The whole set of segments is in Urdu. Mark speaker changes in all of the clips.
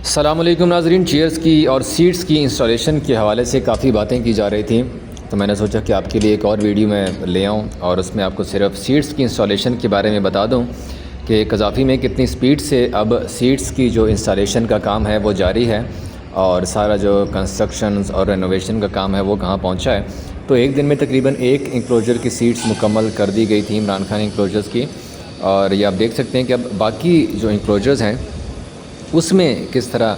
Speaker 1: السلام علیکم ناظرین، چیئرز کی اور سیٹس کی انسٹالیشن کے حوالے سے کافی باتیں کی جا رہی تھیں، تو میں نے سوچا کہ آپ کے لیے ایک اور ویڈیو میں لے آؤں اور اس میں آپ کو صرف سیٹس کی انسٹالیشن کے بارے میں بتا دوں کہ قذافی میں کتنی سپیڈ سے اب سیٹس کی جو انسٹالیشن کا کام ہے وہ جاری ہے اور سارا جو کنسٹرکشنز اور رینوویشن کا کام ہے وہ کہاں پہنچا ہے۔ تو ایک دن میں تقریباً ایک انکلوجر کی سیٹس مکمل کر دی گئی تھی عمران خان انکلوجرز کی، اور یہ آپ دیکھ سکتے ہیں کہ اب باقی جو انکلوجرز ہیں اس میں کس طرح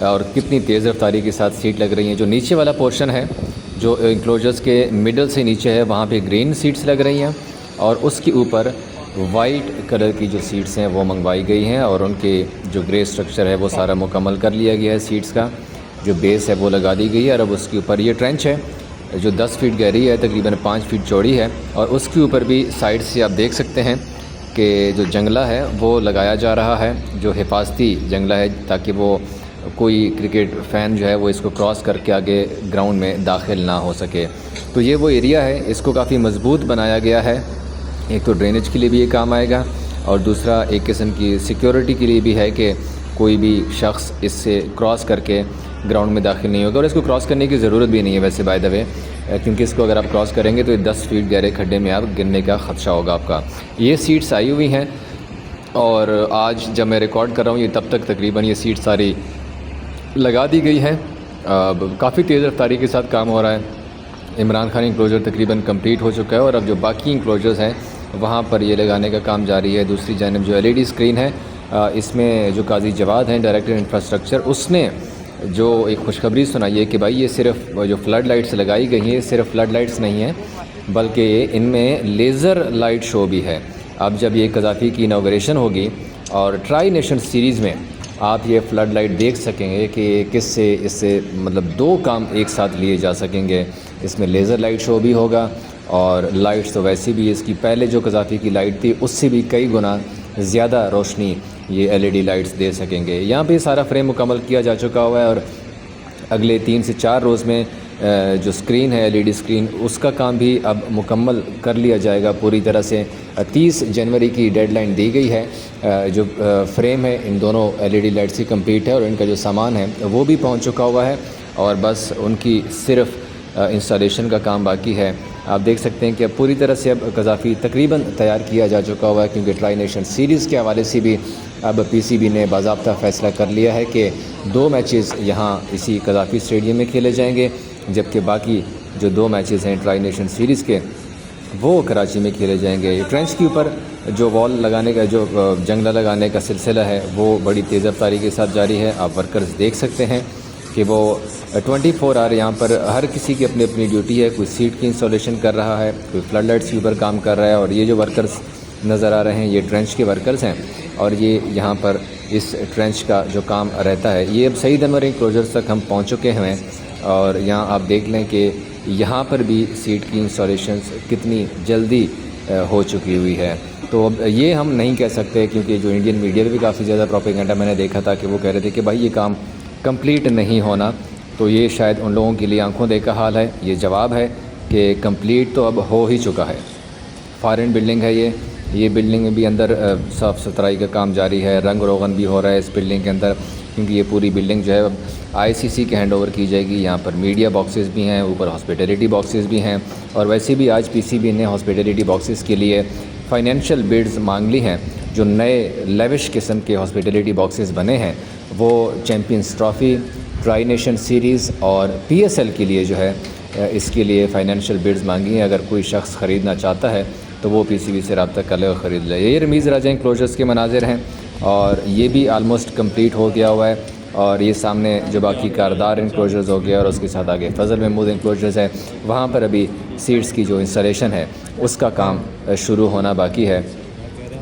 Speaker 1: اور کتنی تیز رفتاری کے ساتھ سیٹ لگ رہی ہیں۔ جو نیچے والا پورشن ہے جو انکلوجرز کے مڈل سے نیچے ہے وہاں پہ گرین سیٹس لگ رہی ہیں، اور اس کے اوپر وائٹ کلر کی جو سیٹس ہیں وہ منگوائی گئی ہیں، اور ان کے جو گرے سٹرکچر ہے وہ سارا مکمل کر لیا گیا ہے۔ سیٹس کا جو بیس ہے وہ لگا دی گئی ہے، اور اب اس کے اوپر یہ ٹرنچ ہے جو 10 فٹ گہری ہے، تقریباً 5 فٹ چوڑی ہے، اور اس کے اوپر بھی سائڈ سے آپ دیکھ سکتے ہیں کہ جو جنگلہ ہے وہ لگایا جا رہا ہے، جو حفاظتی جنگلہ ہے، تاکہ وہ کوئی کرکٹ فین جو ہے وہ اس کو کراس کر کے آگے گراؤنڈ میں داخل نہ ہو سکے۔ تو یہ وہ ایریا ہے، اس کو کافی مضبوط بنایا گیا ہے۔ ایک تو ڈرینیج کے لیے بھی یہ کام آئے گا، اور دوسرا ایک قسم کی سیکیورٹی کے لیے بھی ہے کہ کوئی بھی شخص اس سے کراس کر کے گراؤنڈ میں داخل نہیں ہوگا، اور اس کو کراس کرنے کی ضرورت بھی نہیں ہے ویسے بائی دا وے، کیونکہ اس کو اگر آپ کراس کریں گے تو 10 فٹ گہرے کھڈے میں آپ گرنے کا خدشہ ہوگا آپ کا۔ یہ سیٹس آئی ہوئی ہیں، اور آج جب میں ریکارڈ کر رہا ہوں یہ تب تک تقریباً یہ سیٹ ساری لگا دی گئی ہے۔ کافی تیز رفتاری کے ساتھ کام ہو رہا ہے۔ عمران خان انکلوجر تقریباً کمپلیٹ ہو چکا ہے، اور اب جو باقی انکلوجرز ہیں وہاں پر یہ لگانے کا کام جاری ہے۔ دوسری جانب جو LED اسکرین ہے، اس میں جو قاضی جواد ہیں ڈائریکٹر انفراسٹرکچر، اس نے جو ایک خوشخبری سنائی ہے کہ بھائی یہ صرف جو فلڈ لائٹس لگائی گئی ہیں صرف فلڈ لائٹس نہیں ہیں، بلکہ ان میں لیزر لائٹ شو بھی ہے۔ اب جب یہ قذافی کی انوگریشن ہوگی اور ٹرائی نیشن سیریز میں آپ یہ فلڈ لائٹ دیکھ سکیں گے کہ اس سے مطلب 2 کام ایک ساتھ لیے جا سکیں گے۔ اس میں لیزر لائٹ شو بھی ہوگا، اور لائٹس تو ویسی بھی اس کی پہلے جو قذافی کی لائٹ تھی اس سے بھی کئی گنا زیادہ روشنی یہ LED لائٹس دے سکیں گے۔ یہاں پہ سارا فریم مکمل کیا جا چکا ہوا ہے، اور اگلے 3 سے 4 روز میں جو اسکرین ہے LED اسکرین اس کا کام بھی اب مکمل کر لیا جائے گا پوری طرح سے۔ 30 جنوری کی ڈیڈ لائن دی گئی ہے۔ جو فریم ہے ان دونوں LED لائٹس کی کمپلیٹ ہے، اور ان کا جو سامان ہے وہ بھی پہنچ چکا ہوا ہے، اور بس ان کی صرف انسٹالیشن کا کام باقی ہے۔ آپ دیکھ سکتے ہیں کہ اب پوری طرح سے اب قذافی تقریباً تیار کیا جا چکا ہوا ہے، کیونکہ ٹرائی نیشن سیریز کے حوالے سے بھی اب PCB نے باضابطہ فیصلہ کر لیا ہے کہ 2 میچز یہاں اسی قذافی اسٹیڈیم میں کھیلے جائیں گے، جبکہ باقی جو 2 میچز ہیں ٹرائی نیشن سیریز کے وہ کراچی میں کھیلے جائیں گے۔ ٹرنچ کے اوپر جو وال لگانے کا جو جنگلہ لگانے کا سلسلہ ہے وہ بڑی تیز رفتاری کے ساتھ جاری ہے۔ آپ ورکرز دیکھ سکتے ہیں کہ وہ 24 آور یہاں پر ہر کسی کی اپنی اپنی ڈیوٹی ہے۔ کوئی سیٹ کی انسٹالیشن کر رہا ہے، کوئی فلڈ لائٹس کے اوپر کام کر رہا ہے، اور یہ جو ورکرز نظر آ رہے ہیں یہ ٹرنچ کے ورکرز ہیں، اور یہ یہاں پر اس ٹرنچ کا جو کام رہتا ہے یہ اب سعید انور انکلوجرز تک ہم پہنچ چکے ہیں، اور یہاں آپ دیکھ لیں کہ یہاں پر بھی سیٹ کی انسٹالیشنز کتنی جلدی ہو چکی ہوئی ہے۔ تو اب یہ ہم نہیں کہہ سکتے، کیونکہ جو انڈین میڈیا میں بھی کافی زیادہ پروپیگنڈا میں نے دیکھا تھا کہ وہ کہہ رہے تھے کہ بھائی یہ کام کمپلیٹ نہیں ہونا، تو یہ شاید ان لوگوں کے لیے آنکھوں دیکھا حال ہے۔ یہ جواب ہے کہ کمپلیٹ تو اب ہو ہی چکا ہے۔ فارن بلڈنگ ہے یہ بلڈنگ میں بھی اندر صاف ستھرائی کا کام جاری ہے، رنگ روغن بھی ہو رہا ہے اس بلڈنگ کے اندر، کیونکہ یہ پوری بلڈنگ جو ہے اب ICC کے ہینڈ اوور کی جائے گی۔ یہاں پر میڈیا باکسز بھی ہیں، اوپر ہاسپٹیلٹی باکسز بھی ہیں، اور ویسے بھی آج PCB نے ہاسپٹیلٹی باکسز کے لیے فائنینشیل بیڈز مانگ لی ہیں۔ جو نئے لیوش قسم کے ہاسپٹیلٹی باکسز بنے ہیں وہ champions trophy, try nation series اور PSL کے لیے جو ہے اس کے لیے فائنینشیل بیڈز مانگی ہیں۔ اگر کوئی شخص خریدنا چاہتا ہے تو وہ PCB سے رابطہ کر لے اور خرید لے۔ یہ رمیز راجہ انکلوجرز کے مناظر ہیں، اور یہ بھی آلموسٹ کمپلیٹ ہو گیا ہوا ہے، اور یہ سامنے جو باقی کاردار انکلوجرز ہو گیا، اور اس کے ساتھ آگے فضل محمود انکلوجرز ہے، وہاں پر ابھی سیٹس کی جو انسٹالیشن ہے اس کا کام شروع ہونا باقی ہے۔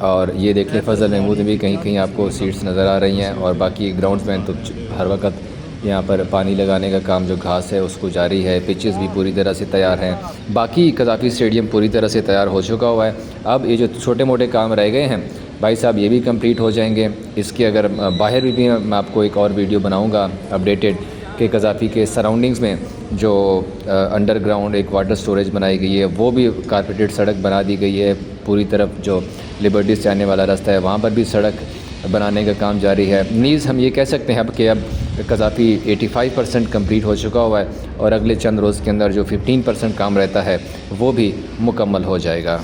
Speaker 1: اور یہ دیکھ لیں فضل محمود میں بھی کہیں کہیں آپ کو سیٹس نظر آ رہی ہیں، اور باقی گراؤنڈز میں تو ہر وقت یہاں پر پانی لگانے کا کام جو گھاس ہے اس کو جاری ہے۔ پچز بھی پوری طرح سے تیار ہیں۔ باقی قذافی اسٹیڈیم پوری طرح سے تیار ہو چکا ہوا ہے۔ اب یہ جو چھوٹے موٹے کام رہ گئے ہیں بھائی صاحب یہ بھی کمپلیٹ ہو جائیں گے۔ اس کے اگر باہر بھی میں آپ کو ایک اور ویڈیو بناؤں گا اپڈیٹڈ کہ قذافی کے سراؤنڈنگز میں جو انڈر گراؤنڈ ایک واٹر سٹوریج بنائی گئی ہے وہ بھی کارپیٹڈ سڑک بنا دی گئی ہے۔ پوری طرف جو لبرٹی سے آنے والا راستہ ہے وہاں پر بھی سڑک بنانے کا کام جاری ہے. نیز ہم یہ کہہ سکتے ہیں اب کہ اب قذافی 85% کمپلیٹ ہو چکا ہوا ہے اور اگلے چند روز کے اندر جو 15% کام رہتا ہے وہ بھی مکمل ہو جائے گا.